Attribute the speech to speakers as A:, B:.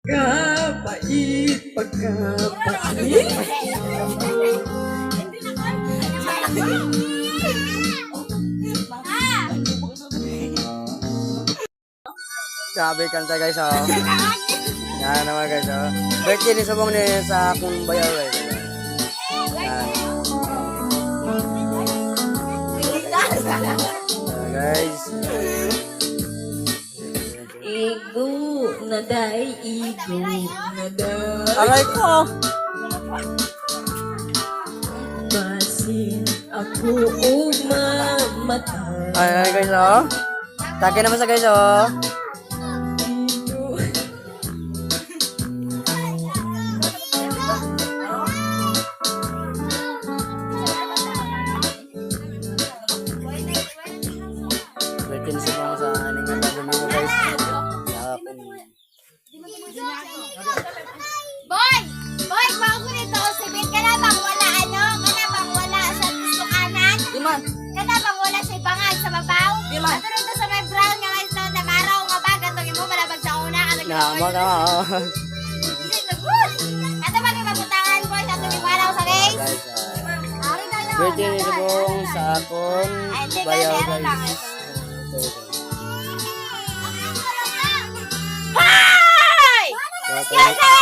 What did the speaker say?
A: Kapait, pagkapait.
B: Grabe kanta guys oh. Yan naman guys oh. Birthday ni Subong ni sa akong bayaw guys. Yan. Guys.
A: Igo na day, igo na day.
B: Aray ko.
A: Basin ako umamatay.
B: Ay guys oh. Take naman sa guys oh. Birthday ni Subong sa aning ganda domingo guys.
C: Boy! Boy, bago nito, sibit ka na bang wala ano? Ka na bang wala sa gusto kanan?
B: Iman.
C: Ka na bang wala sa bangag sa babaw?
B: Iman.
C: Ato rin to sa may brown nga guys na namaraw nga bag. Atong imo malabag sa una.
B: Nama ka oh.
C: Ato ba yung mabutangan boy sa atong imaraw sa guys?
B: Guys.
C: Ari na lang.
B: Birthday ni Subong sa akong
C: Ay, hindi ka,
B: bayaw
C: meron lang
B: guys.
C: ito.
B: Okay.
C: Hi!
B: So,
C: Yes,